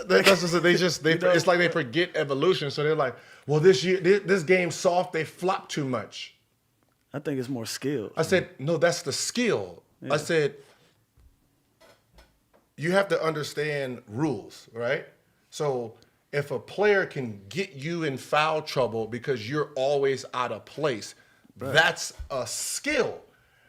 That's just it's like they forget evolution. So they're like, well, this game's soft. They flop too much. I think it's more skill. I said, no, that's the skill. Yeah. I said, you have to understand rules, right? So if a player can get you in foul trouble because you're always out of place, that's a skill.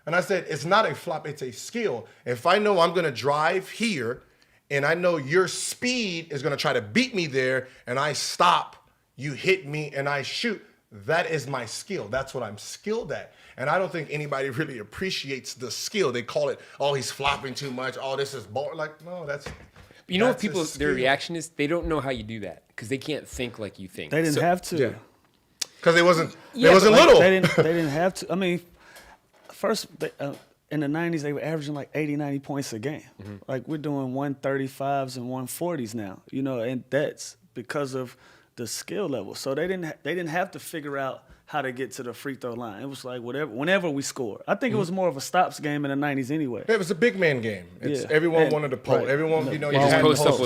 And I said, it's not a flop, it's a skill. If I know I'm going to drive here and I know your speed is going to try to beat me there and I stop, you hit me and I shoot, that is my skill. That's what I'm skilled at. And I don't think anybody really appreciates the skill. They call it, oh, he's flopping too much. Oh, this is boring. Like, no, that's... You know what their reaction is? They don't know how you do that because they can't think like you think. They didn't have to. Because they wasn't little. They didn't have to. I mean, first, in the 90s, they were averaging like 80, 90 points a game. Mm-hmm. Like, we're doing 135s and 140s now, you know, and that's because of the skill level. So they didn't have to figure out how to get to the free throw line. It was like whenever we score. I think it was more of a stops game in the 90s anyway. It was a big man game. Everyone wanted to post. Right. Everyone, you had post up.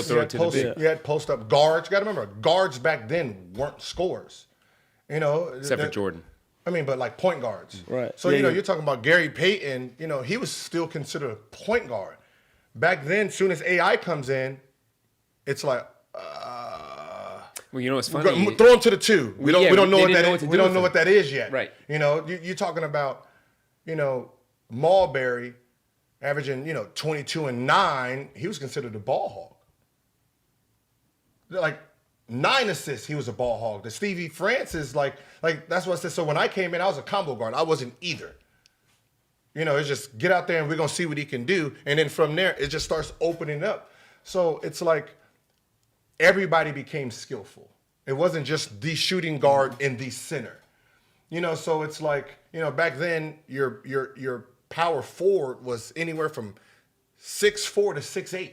You had post up guards. You got to remember, guards back then weren't scorers. You know, except for Jordan. I mean, but like point guards. Right. So you're talking about Gary Payton. You know, he was still considered a point guard. Back then, as soon as AI comes in, it's like. Well, you know what's funny? Throw him to the two. We don't know what that is. We don't know what that is yet. Right. You know, you're talking about, Marbury averaging, 22 and 9. He was considered a ball hog. Like 9 assists, he was a ball hog. The Stevie Francis, like that's what I said. So when I came in, I was a combo guard. I wasn't either. It's just get out there and we're gonna see what he can do. And then from there, it just starts opening up. So it's like. Everybody became skillful. It wasn't just the shooting guard and the center. So it's like, back then your power forward was anywhere from 6'4" to 6'8".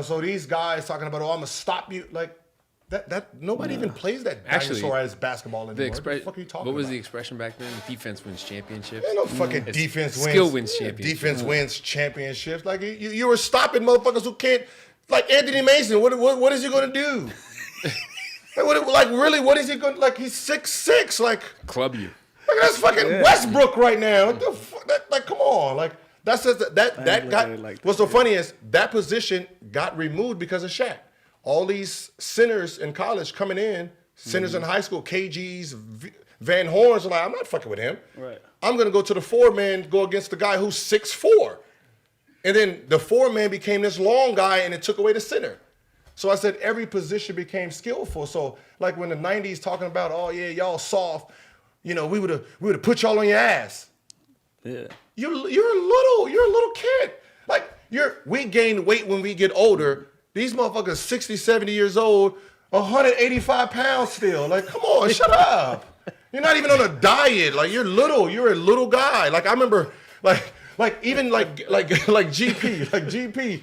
So these guys talking about, I'm gonna stop you, like that nobody even plays that dinosaur-ass basketball anymore. What the fuck are you talking about? What was the expression back then? Defense wins championships. Ain't no fucking defense wins. Skill wins championships. Defense wins championships. Like you were stopping motherfuckers who can't. Like Anthony Mason, what is he gonna do? Really, what is he gonna like? He's 6'6", like club you. Like that's fucking Westbrook right now. What the fuck? Like, come on, like that's just, that got. Like what's so funny is that position got removed because of Shaq. All these centers in college coming in, centers in high school, KGs, Van Horns are like, I'm not fucking with him. Right. I'm gonna go to the 4-man, go against the guy who's 6'4". And then the 4-man became this long guy, and it took away the center. So I said every position became skillful. So like when the 90s talking about, oh yeah, y'all soft, we would have put y'all on your ass. Yeah. You're a little kid. Like we gain weight when we get older. These motherfuckers 60, 70 years old, 185 pounds still. Like, come on, shut up. You're not even on a diet. Like you're a little guy. Like I remember even GP,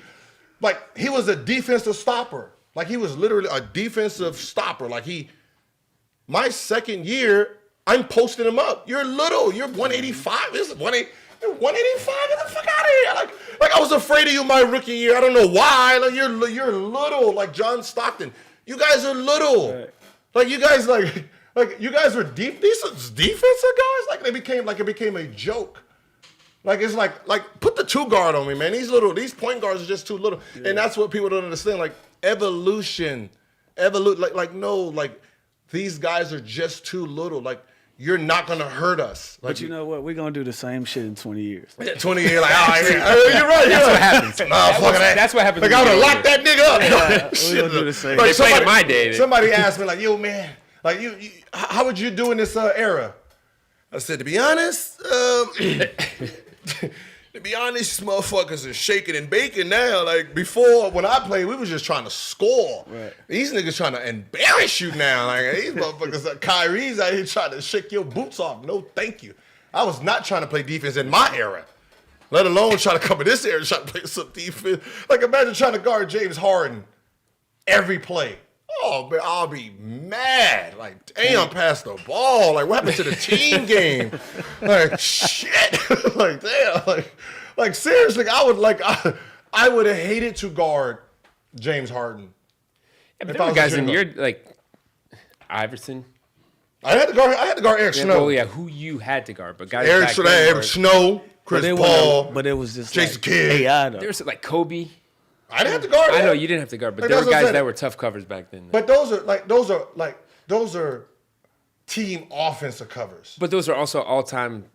like he was a defensive stopper. Like he was literally a defensive stopper. Like my second year, I'm posting him up. You're little. You're 185. This is 185. Get the fuck out of here. Like I was afraid of you my rookie year. I don't know why. Like you're little. Like John Stockton. You guys are little. Right. Like you guys you guys were deep. These defensive guys. Like it became a joke. Like it's like put the 2 guard on me, man. These point guards are just too little, and that's what people don't understand. Like evolution, like these guys are just too little. Like you're not gonna hurt us. Like, but you know what? We're gonna do the same shit in 20 years. 20 years, like you're right. That's what happens. That's what happens. Like I would have locked that nigga up. We're gonna do the same. Like, they played in my day. Somebody asked me like, yo man, like you how would you do in this era? I said, to be honest. To be honest, motherfuckers are shaking and baking now. Like before, when I played, we was just trying to score. Right. These niggas trying to embarrass you now. Like these motherfuckers, like Kyrie's out here trying to shake your boots off. No, thank you. I was not trying to play defense in my era, let alone try to come in this era and try to play some defense. Like imagine trying to guard James Harden every play. Oh, man, I'll be mad. Like, damn, pass the ball. Like, what happened to the team game? Like, shit. Like, damn. Like seriously, I would have hated to guard James Harden. Yeah, but If there I were was a guys in shooting your like Iverson. I had to guard Eric Yeah, Snow. well, yeah, who you had to guard, but guys Eric back then were- Snow, Chris Paul. But it was just Jason like Kidd. AI though. There's like Kobe. I didn't have to guard. I know that. you didn't have to guard, but Like, there were that's what I'm guys saying. that were tough covers back then. But those are team offensive covers. But those are also all-time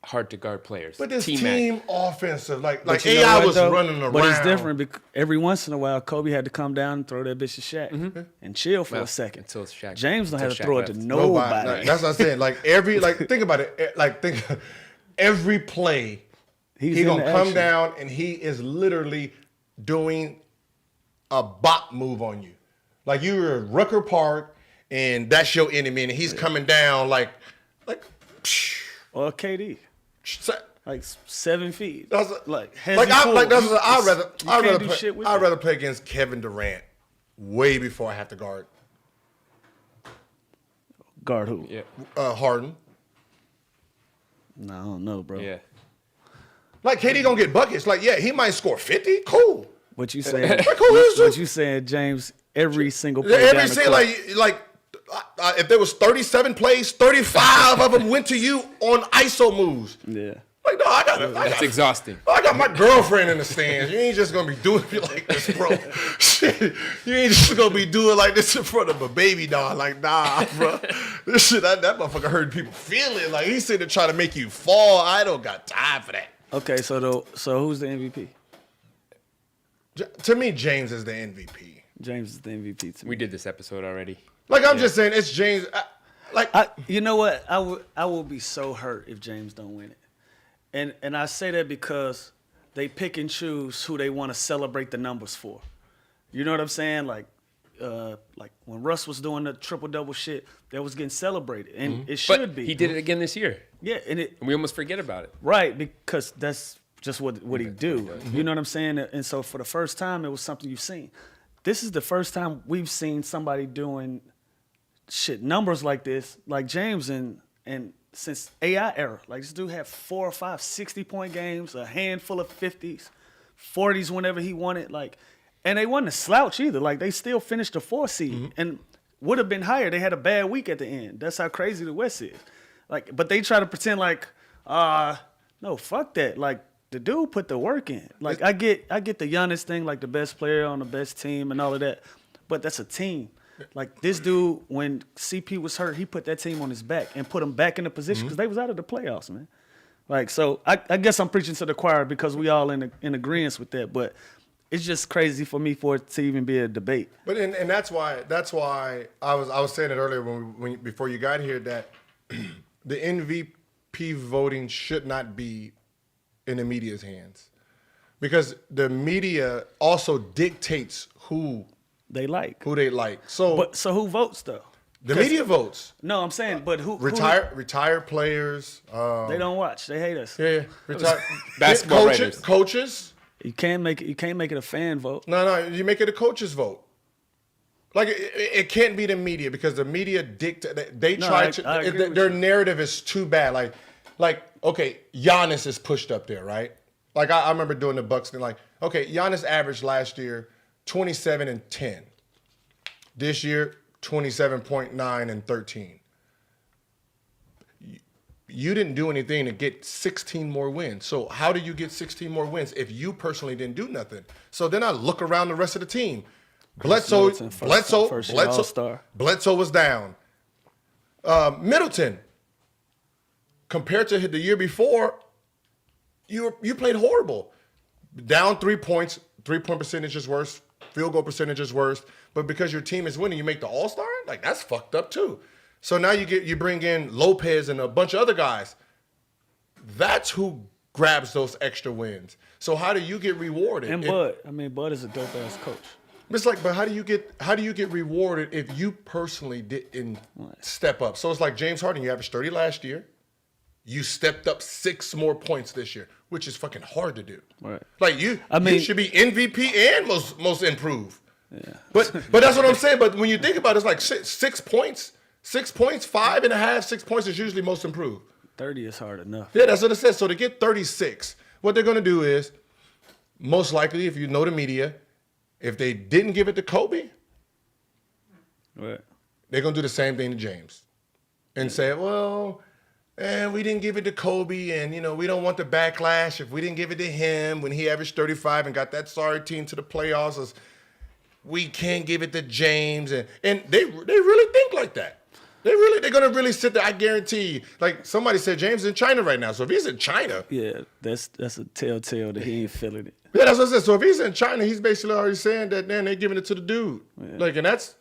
hard to guard players. But this T-Mac. team offensive, like But you know AI what, was though? running around. But it's different because every once in a while, Kobe had to come down and throw that bitch to Shaq and chill for Well, a second. until Shaq- James don't have until to throw Shaq it to left. nobody. Like, that's what I'm saying. Like think about it. Like every play, He's he in gonna the come action. down and he is literally doing a bot move on you. Like you were at Rucker Park and that's your enemy, and he's coming down like. Or KD, like 7 feet. That's like I'd rather play against Kevin Durant way before I have to guard guard who? Yeah. Harden. No, I don't know, bro. Yeah. Like KD gonna get buckets. Like he might score 50. Cool. What you saying? Like who is What this? you saying, James? Every single play down Every the single court. if there was 37 plays, 35 of them went to you on ISO moves. Yeah. Like, no, That's exhausting. I got my girlfriend in the stands. You ain't just gonna be doing me like this, bro. Shit, you ain't just gonna be doing like this in front of a baby dog. Like, nah, bro. This shit, that motherfucker hurt people feeling. Like, he's sitting there trying to make you fall. I don't got time for that. Okay, so who's the MVP? To me, James is the MVP. James is the MVP to me. We did this episode already. Like, I'm just saying, it's James. You know what? I will be so hurt if James don't win it. And I say that because they pick and choose who they want to celebrate the numbers for. You know what I'm saying? Like when Russ was doing the triple-double shit, that was getting celebrated. And it should But be. he did it again this year. Yeah, and We almost forget about it. right, because that's just what he do. You know what I'm saying? And so for the first time, it was something you've seen. This is the first time we've seen somebody doing numbers like this, like James and since AI era. Like this dude had 4 or 5 60-point games, a handful of 50s, 40s whenever he wanted. Like, and they wasn't a slouch either. Like they still finished the 4th seed and would have been higher. They had a bad week at the end. That's how crazy the West is. Like, but they try to pretend like, no, fuck that. Like the dude put the work in. Like I get the Giannis thing, like the best player on the best team and all of that, but that's a team. Like this dude, when CP was hurt, he put that team on his back and put them back in the position because they was out of the playoffs, man. Like, so I guess I'm preaching to the choir because we all in agreement with that, but it's just crazy for me for it to even be a debate. But and that's why I was saying it earlier before you got here that the MVP voting should not be in the media's hands, because the media also dictates who They like. they like. So who votes though? the media votes. No, I'm saying, but who Retired players. They don't watch. They hate us. Yeah, retired Basketball writers. coaches. You can't make it a fan vote. No, you make it a coach's vote. Like it can't be the media, because the media dictate. They No, try I to. agree with Their you. narrative is too bad. Like okay, Giannis is pushed up there, right? Like I remember doing the Bucks thing. Like okay, Giannis averaged last year 27 and 10. This year 27.9 and 13. You didn't do anything to get 16 more wins. So how do you get 16 more wins if you personally didn't do nothing? So then I look around the rest of the team. Bledsoe first year All-Star. Bledsoe was down. Middleton, compared to the year before, you played horrible. Down 3 points, 3-point percentage is worse, field goal percentage is worse. But because your team is winning, you make the All-Star? Like that's fucked up too. So now you bring in Lopez and a bunch of other guys. That's who grabs those extra wins. So how do you get rewarded? And Bud is a dope ass coach. It's like, but how do you get rewarded if you personally didn't step up? So it's like James Harden, you averaged 30 last year. You stepped up 6 more points this year, which is fucking hard to do. Right. Like you should be MVP and most improved. Yeah. But that's what I'm saying. But when you think about it, it's like 6 points. 6 points, 5.5, 6 points is usually most improved. 30 is hard enough. Yeah, that's what it says. So to get 36, what they're going to do is, most likely, if you know the media, if they didn't give it to Kobe, Right. they're going to do the same thing to James and say, well, we didn't give it to Kobe, and, we don't want the backlash if we didn't give it to him when he averaged 35 and got that sorry team to the playoffs. We can't give it to James. And they really think like that. They're going to really sit there, I guarantee you. Like somebody said, James is in China right now. So if he's in China. Yeah, that's a telltale that he ain't feeling it. Yeah, that's what I said. So if he's in China, he's basically already saying that, then they're giving it to the dude. Yeah. Like, and that's.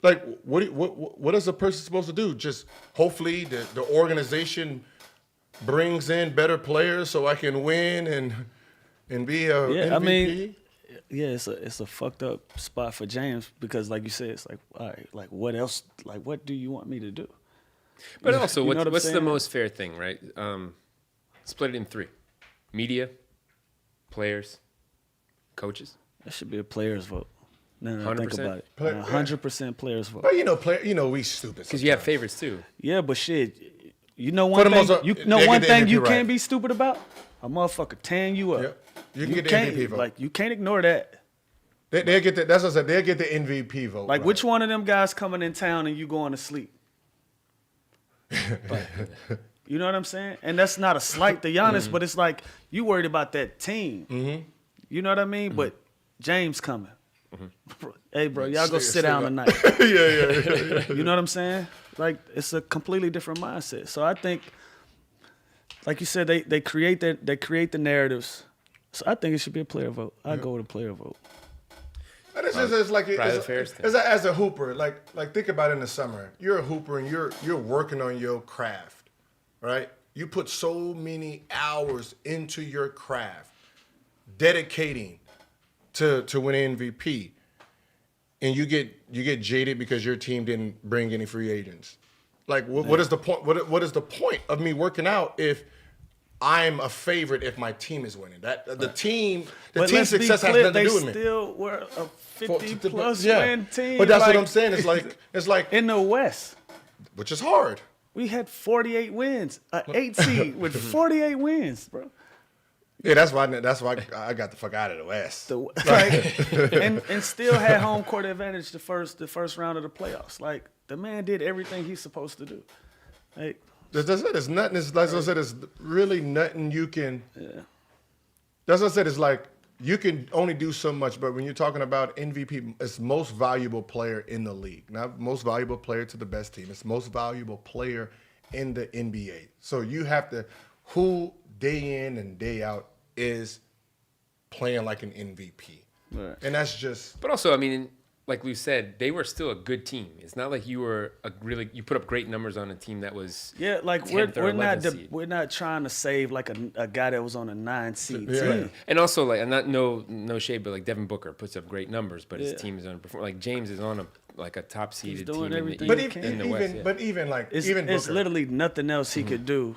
Like, what is a person supposed to do? Just hopefully the organization brings in better players so I can win and be a MVP? I mean, it's a fucked up spot for James because, like you said, it's like, all right, like what else? Like, what do you want me to do? But also, You know what I'm what's the saying? most fair thing, right? Split it in 3: media, players, coaches. That should be a players vote. Now that I think 100%? about it, Play- 100% players vote. Well, we stupid. Because you have sometimes. favorites too. Yeah, but shit, you know For one the thing. most- You they know get one the thing MVP you right. can't be stupid about. A motherfucker tearing you up. Yeah. You can get the can't, MVP vote. Like you can't ignore that. They'll get the, that's what I said. They'll get the MVP vote. Like right. which one of them guys coming in town and you going to sleep? Like, you know what I'm saying? And that's not a slight to Giannis, but it's like you worried about that team. Mm-hmm. You know what I mean? But James coming. Hey, bro, y'all go Stay- sit down stay tonight. yeah. You know what I'm saying? Like it's a completely different mindset. So I think, like you said, they create the narratives. So I think it should be a player vote. I go with a player vote. And it's just it's like Private it's, affairs thing. it's as a hooper. Like think about it in the summer. You're a hooper and you're working on your craft, right? You put so many hours into your craft, dedicating to win MVP, and you get jaded because your team didn't bring any free agents. Like what is the point? What is the point of me working out if I'm a favorite if my team is winning? That the team But team let's be success has clear, nothing to do with they me. still were a 50-plus Yeah. win team. But that's what like, I'm saying. It's like in the West, which is hard. we had 48 wins, an 8 seed with 48 wins, bro. Yeah, that's why I got the fuck out of the West. And still had home court advantage the first round of the playoffs. Like the man did everything he's supposed to do. Like, That's it. It's nothing. It's like I said. It's really nothing you can. yeah. That's what I said. It's like you can only do so much. But when you're talking about MVP, it's most valuable player in the league, not most valuable player to the best team. It's most valuable player in the NBA. So you have to, who day in and day out is playing like an MVP, Right. and that's just. But also, I mean, like we said, they were still a good team. It's not like you were you put up great numbers on a team that was Yeah, like 10th or 11th seed. we're not trying to save like a guy that was on a 9 seed Yeah. team. And also, like, I'm not no shade, but like Devin Booker puts up great numbers, but his Yeah. team is underperforming. Like James is on a top seeded doing team everything But he even, can. in the West. Yeah. It's Booker. literally nothing else he could do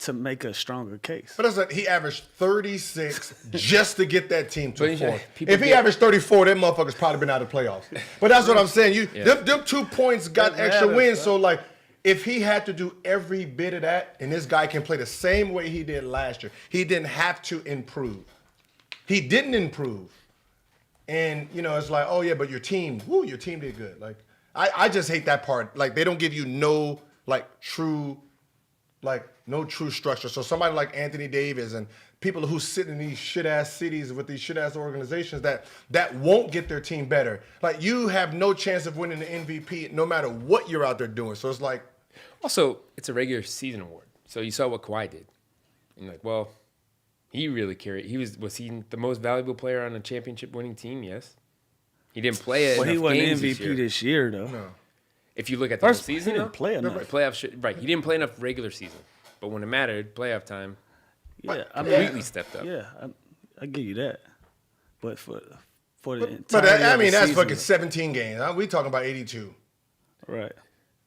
to make a stronger case. But that's like he averaged 36 just to get that team to But fourth. people If he get- averaged 34, that motherfucker's probably been out of the playoffs. But that's what I'm saying. Them 2 points got That extra matters, wins. bro. So like, if he had to do every bit of that, and this guy can play the same way he did last year, he didn't have to improve. He didn't improve. And it's like, oh yeah, but your team did good. Like, I just hate that part. Like, they don't give you no true structure. So somebody like Anthony Davis and people who sit in these shit-ass cities with these shit-ass organizations that won't get their team better. Like, you have no chance of winning the MVP no matter what you're out there doing. So it's like... Also, it's a regular season award. So you saw what Kawhi did. And like, well, he really carried. Was he the most valuable player on a championship winning team? Yes. He didn't play it. Well, he enough wasn't games MVP this year, though. No. If you look at the First, whole season, he didn't though, play enough. Right, he didn't play enough regular season. But when it mattered, playoff time, Yeah, I completely mean, stepped up. yeah, I give you that. But for the But entirety I of the mean, that's season, fucking 17 games. We talking about 82. right.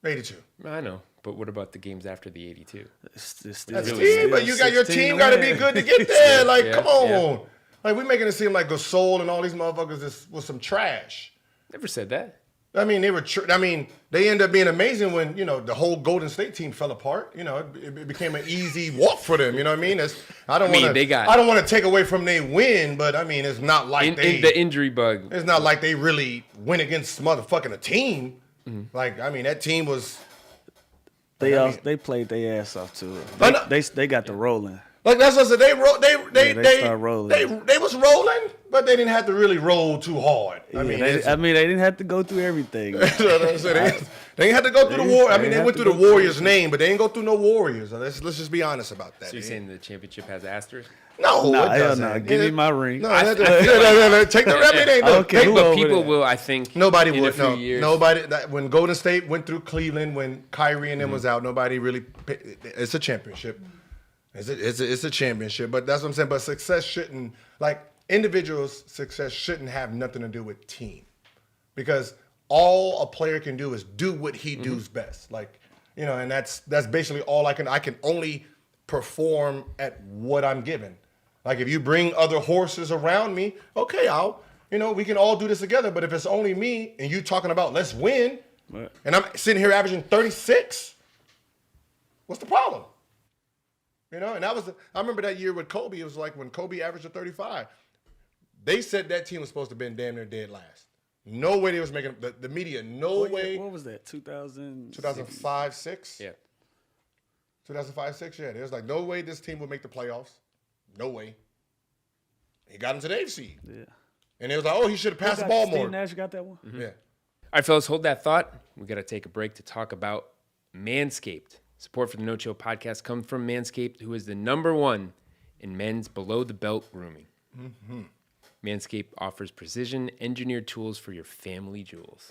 82. I know. But what about the games after the 82? It's That's really team, still but you got your 16 team got to be wins. good to get there. Like, Yeah, come on. yeah. Like, we making it seem like Gasol and all these motherfuckers was some trash. Never said that. I mean, they ended up being amazing when, the whole Golden State team fell apart. It became an easy walk for them. You know what I mean? I don't want to take away from their win, but I mean, it's not like the injury bug. It's not like they really went against motherfucking a team. Mm-hmm. Like, I mean, that team was. They played their ass off too. They got the rolling. Like that's what I said. They start rolling. They was rolling, but they didn't have to really roll too hard. They didn't have to go through everything. They didn't have to go through the war. I mean, they went through the Warriors' name, but they didn't go through no Warriors. Let's just be honest about that. So you're saying the championship has asterisk? No, it doesn't. No. Give me my ring. No, take the reputation. Okay, but people will, I think. Nobody in would. A few years. Nobody. When Golden State went through Cleveland, when Kyrie and them was out, nobody really. It's a championship. It's a championship, but that's what I'm saying. But success shouldn't, individuals' success shouldn't have nothing to do with team, because all a player can do is do what he does best. And that's basically all I can. I can only perform at what I'm given. Like if you bring other horses around me, okay, we can all do this together. But if it's only me and you talking about let's win, right, and I'm sitting here averaging 36, what's the problem? And I remember that year with Kobe. It was like when Kobe averaged a 35. They said that team was supposed to have been damn near dead last. No way they was making the media. No way. What was that? 2005, 6. Yeah. 2005, 6. Yeah. There was like no way this team would make the playoffs. No way. He got into the AFC. Yeah. And it was like, oh, he should have passed the ball more. Steve Nash got that one. Mm-hmm. Yeah. All right, fellas, hold that thought. We got to take a break to talk about Manscaped. Support for the No Chill podcast comes from Manscaped, who is the #1 in men's below-the-belt grooming. Mm-hmm. Manscaped offers precision-engineered tools for your family jewels.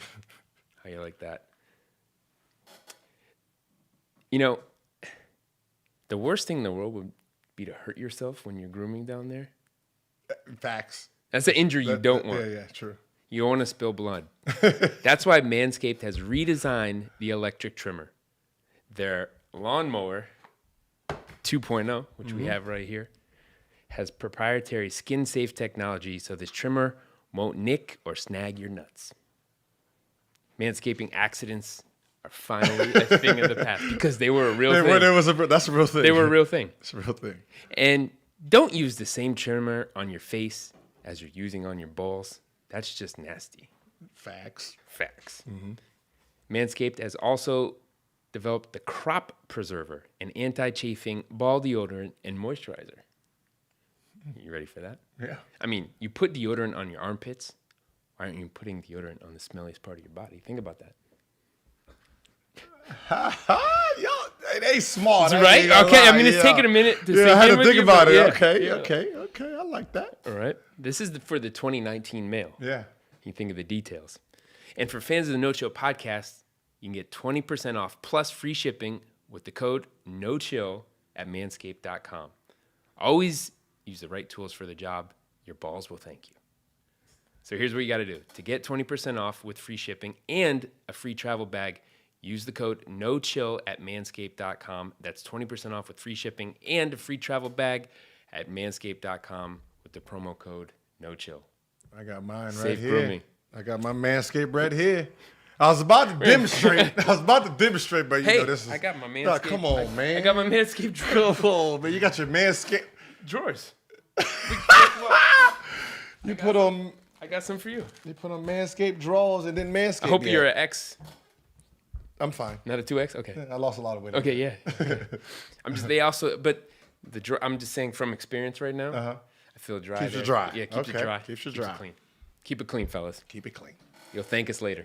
How you like that? The worst thing in the world would be to hurt yourself when you're grooming down there. Facts. That's an injury you don't want. Yeah, true. You don't want to spill blood. That's why Manscaped has redesigned the electric trimmer. Their lawnmower 2.0, which we have right here, has proprietary skin-safe technology, so this trimmer won't nick or snag your nuts. Manscaping accidents are finally a thing of the past because they were a real thing. That's a real thing. They were a real thing. It's a real thing. And don't use the same trimmer on your face as you're using on your balls. That's just nasty. Facts. Mm-hmm. Manscaped has also developed the Crop Preserver, an anti-chafing ball deodorant and moisturizer. You ready for that? Yeah. I mean, you put deodorant on your armpits. Why aren't you putting deodorant on the smelliest part of your body? Think about that. Yo, they smart. Right? Okay, I mean, it's taking a minute to I had to with think you, about but it. yeah. Okay. I like that. All right. This is for the 2019 male. Yeah. You think of the details. And for fans of the No Chill podcast, you can get 20% off plus free shipping with the code NOCHILL at manscaped.com. Always use the right tools for the job. Your balls will thank you. So here's what you got to do. To get 20% off with free shipping and a free travel bag, use the code NOCHILL at manscaped.com. That's 20% off with free shipping and a free travel bag at manscaped.com with the promo code NOCHILL. I got mine right Safe here. grooming. I got my Manscaped right here. I was about to demonstrate, but Hey, this is. I got my Manscaped. Nah, come on, man. I got my Manscaped drawers. Come on, man. You got your Manscaped. Drawers. You put on. I got some for you. You put on Manscaped drawers and then Manscaped. I hope you're an X, I'm fine. not a 2X. Okay. I lost a lot of weight. Okay, yeah. I'm just saying from experience right now. I feel dry. Keeps you there. dry. Yeah, keeps you Okay. dry. Keeps you dry. clean. Keep it clean, fellas. Keep it clean. You'll thank us later.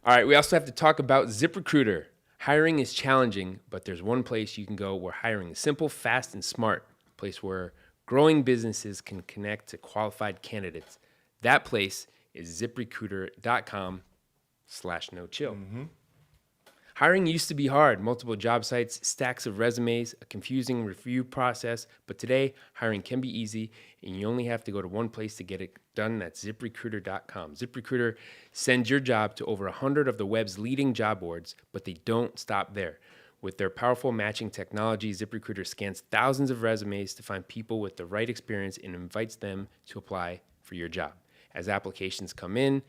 All right, we also have to talk about ZipRecruiter. Hiring is challenging, but there's one place you can go where hiring is simple, fast, and smart. A place where growing businesses can connect to qualified candidates. That place is ZipRecruiter.com/no-chill. Hiring used to be hard. Multiple job sites, stacks of resumes, a confusing review process. But today, hiring can be easy, and you only have to go to one place to get it done. That's ZipRecruiter.com. ZipRecruiter sends your job to over 100 of the web's leading job boards, but they don't stop there. With their powerful matching technology, ZipRecruiter scans thousands of resumes to find people with the right experience and invites them to apply for your job. As applications come in,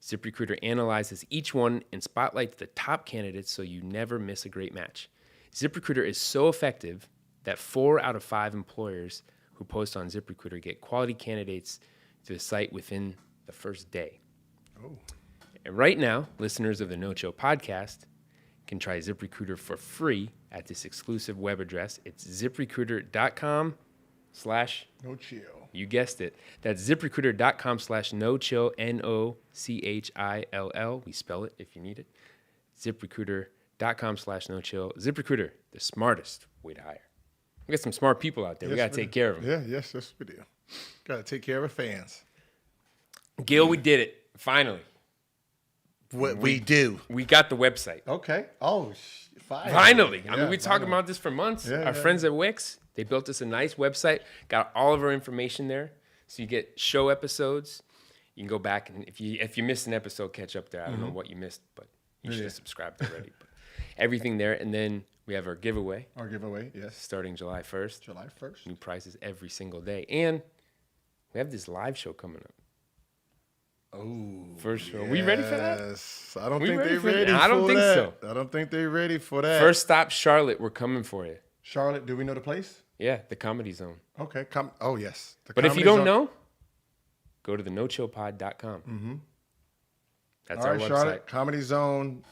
ZipRecruiter analyzes each one and spotlights the top candidates so you never miss a great match. ZipRecruiter is so effective that 4 out of 5 employers who post on ZipRecruiter get quality candidates to the site within the first day. Oh. And right now, listeners of the No Chill podcast can try ZipRecruiter for free at this exclusive web address. It's ZipRecruiter.com/ No chill. you guessed it. That's ZipRecruiter.com/no-chill, NOCHILL. We spell it if you need it. ZipRecruiter.com/no-chill. ZipRecruiter, the smartest way to hire. We got some smart people out there. We got to take care of them. Yeah, yes, we do. Got to take care of our fans. Gil, we did it. Finally. What we do. We got the website. Okay. Oh, Finally. I mean, Yeah, we talking about this for months. Yeah, Our yeah. friends at Wix, they built us a nice website, got all of our information there. So you get show episodes. You can go back, and if you missed an episode, catch up there. I don't know what you missed, but you should have subscribed already. But everything there. And then we have our giveaway Our giveaway, yes. starting July 1st. July 1st. New prizes every single day. And we have this live show coming up. Oh, First show. We ready for that? Yes. I don't We think ready they're for that? ready I don't for think that. so. I don't think they're ready for that. First stop, Charlotte. We're coming for you. Charlotte, do we know the place? Yeah, the Comedy Zone. Okay. Oh, yes. The But if you Comedy don't Zone. know, go to the nochillpod.com. Mm-hmm. That's All our right, website. Charlotte, Comedy Zone.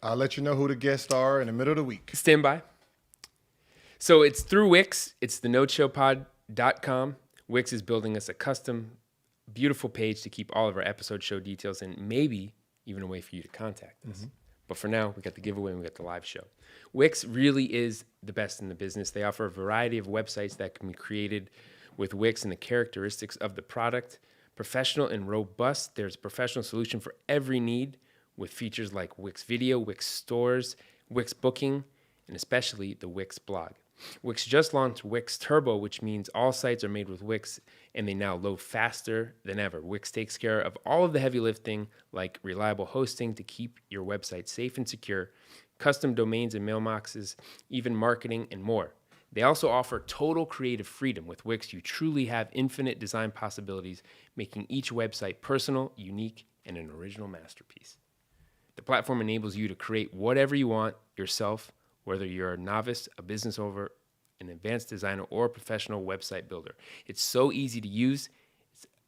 I'll let you know who the guests are in the middle of the week. Stand by. So it's through Wix. It's the nochillpod.com. Wix is building us a custom, beautiful page to keep all of our episode show details and maybe even a way for you to contact us. But for now, we got the giveaway and we got the live show. Wix really is the best in the business. They offer a variety of websites that can be created with Wix and the characteristics of the product. Professional and robust. There's a professional solution for every need with features like Wix Video, Wix Stores, Wix Booking, and especially the Wix blog. Wix just launched Wix Turbo, which means all sites are made with Wix and they now load faster than ever. Wix takes care of all of the heavy lifting, like reliable hosting to keep your website safe and secure, custom domains and mailboxes, even marketing and more. They also offer total creative freedom. With Wix, you truly have infinite design possibilities, making each website personal, unique, and an original masterpiece. The platform enables you to create whatever you want yourself, whether you're a novice, a business owner, an advanced designer, or a professional website builder. It's so easy to use.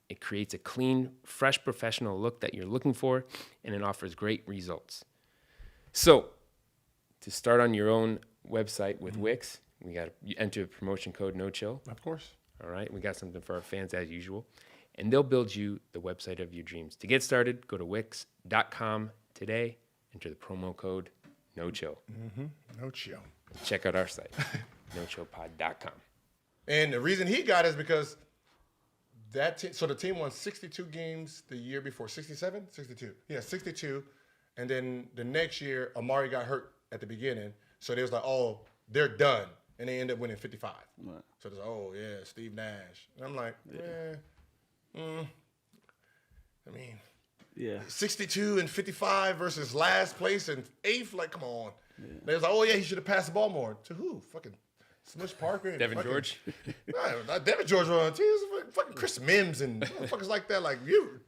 It creates a clean, fresh, professional look that you're looking for, and it offers great results. So, to start on your own website with Wix, you enter a promotion code NOCHILL. Of course. All right, we got something for our fans as usual. And they'll build you the website of your dreams. To get started, go to Wix.com today, enter the promo code NOCHILL. No chill. Check out our site, nochillpod.com. And the reason he got it is because so the team won 62 games the year before. 67? 62. Yeah, 62. And then the next year, Amari got hurt at the beginning. So they was like, oh, they're done. And they ended up winning 55. Right. So it's like, oh, yeah, Steve Nash. And I'm like, I mean, Yeah. 62 and 55 versus last place and eighth. Like, come on. Yeah. They was like, oh, yeah, he should have passed the ball more. To who? Fucking Smush Parker. And Devin George? No, not Devin George was on the team. It was fucking Chris Mims and motherfuckers like that. Like, you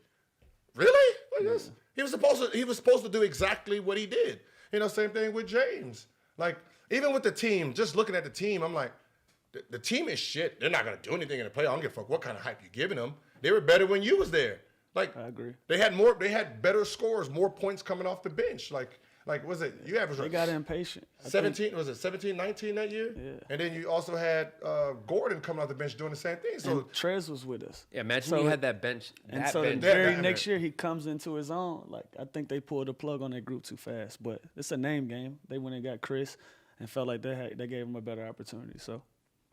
really? Like this? He was supposed to do exactly what he did. You know, same thing with James. Like, even with the team, just looking at the team, I'm like, the team is shit. They're not gonna do anything in the playoff. I don't give a fuck what kind of hype you giving them. They were better when you was there. Like, I agree. They had better scores, more points coming off the bench. Like was it? You averaged They got impatient. 17, was it 17, 19 that year? Yeah. And then you also had Gordon coming off the bench doing the same thing. So And Trez was with us. Yeah, imagine So- you had that bench. And that so bench. the very that- next year, he comes into his own. Like, I think they pulled the plug on that group too fast. But it's a name game. They went and got Chris and felt like they gave him a better opportunity. So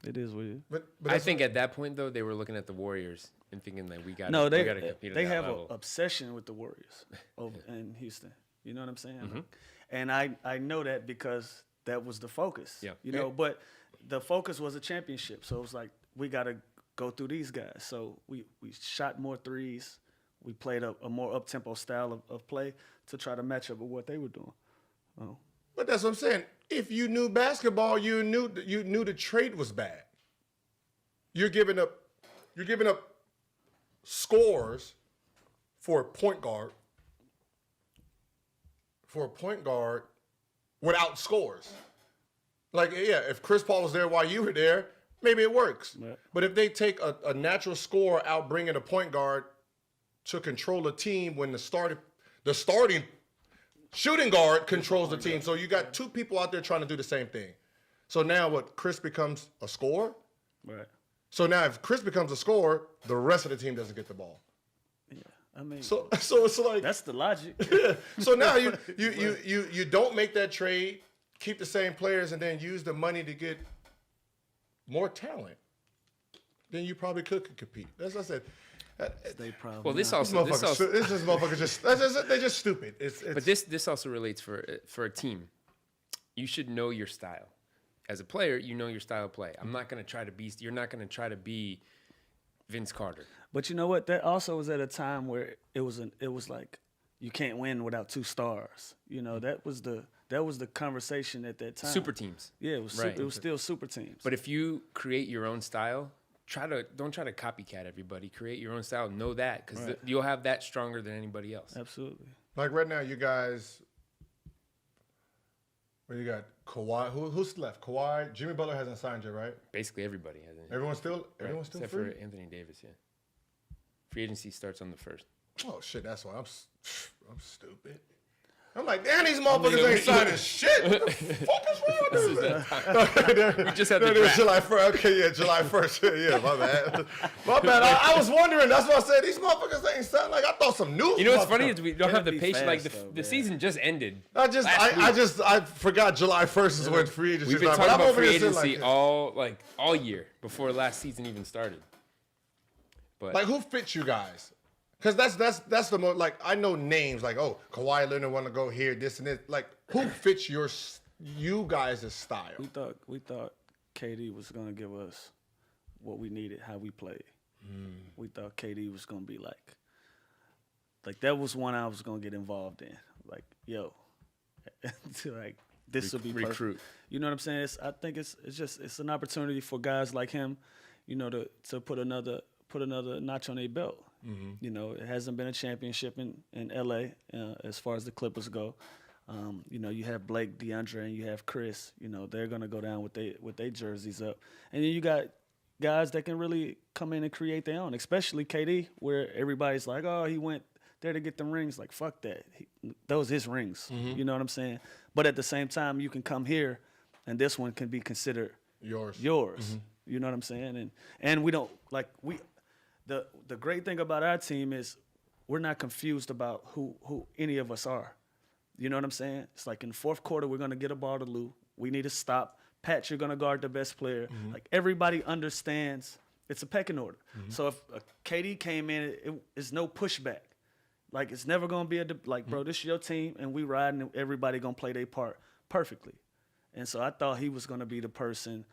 it is what it is. but I that's think at that point, though, they were looking at the Warriors and thinking that we got to No, compete at they that have level. an obsession with the Warriors over in Houston. You know what I'm saying? Like, and I know that because that was the focus. Yeah. You know, but the focus was a championship. So it was like, we got to go through these guys. So we shot more threes. We played a more up-tempo style of play to try to match up with what they were doing. Oh. But that's what I'm saying. If you knew basketball, you knew the trade was bad. You're giving up scores for a point guard for a point guard without scores. Like, yeah, if Chris Paul was there while you were there, maybe it works. Right. But if they take a natural scorer out bringing a point guard to control a team when the starting shooting guard controls the team. So you got two people out there trying to do the same thing. So now what, Chris becomes a scorer? Right. So now if Chris becomes a scorer, the rest of the team doesn't get the ball. Yeah. I mean, So it's like, that's the logic. yeah. So now you don't make that trade, keep the same players, and then use the money to get more talent. Then you probably could compete. That's what I said. They probably. Well, this not. also They're just stupid. but this also relates for a team. You should know your style. As a player, you know your style of play. I'm not going to try to be. You're not going to try to be Vince Carter. But you know what? That also was at a time where it was like you can't win without two stars. You know, that was the conversation at that time. Super teams. Yeah, it was Right. it was still super teams. But if you create your own style, don't try to copycat everybody. Create your own style. Know that because Right. you'll have that stronger than anybody else. Absolutely. like right now, you guys. Well, you got Kawhi. Who's left? Kawhi. Jimmy Butler hasn't signed yet, right? Basically, everybody has it. Everyone's still Except free. for Anthony Davis. Yeah. Free agency starts on the 1st. Oh shit, that's why I'm stupid. I'm like, damn, these motherfuckers ain't signing shit. What the fuck is wrong with this? We just had the No, it was draft. July 1st. Okay, yeah, July 1st. Yeah, my bad. My bad. I was wondering. That's why I said these motherfuckers ain't signing. Like I thought some news. You know what's motherfuckers- funny is we don't have the be patience. Like fast, though, the man. season just ended. I forgot July 1st is when free agency We've been started. talking But I'm about over free here sitting agency all year before last season even started. But Like who fits you guys? Because that's the most, like, I know names like, oh, Kawhi Leonard want to go here, this and this. Like, who fits you guys' style? We thought KD was gonna give us what we needed, how we played. We thought KD was gonna be like that was one I was gonna get involved in. Like, yo, like this will be perfect. recruit. You know what I'm saying? I think it's an opportunity for guys like him, you know, to put another notch on their belt. You know, it hasn't been a championship in LA as far as the Clippers go. You know, you have Blake, DeAndre, and you have Chris. You know, they're gonna go down with their jerseys up, and then you got guys that can really come in and create their own. Especially KD, where everybody's like, oh, he went there to get them rings. Like, fuck that. Those his rings. You know what I'm saying? But at the same time, you can come here, and this one can be considered Yours. You know what I'm saying? And we don't The great thing about our team is we're not confused about who any of us are. You know what I'm saying? It's like in the fourth quarter, we're going to get a ball to Lou. We need to stop. Pat, you're going to guard the best player. Like, everybody understands it's a pecking order. So if KD came in, it's no pushback. Like, it's never going to be bro, this is your team, and we riding, and everybody going to play their part perfectly. And so I thought he was going to be the person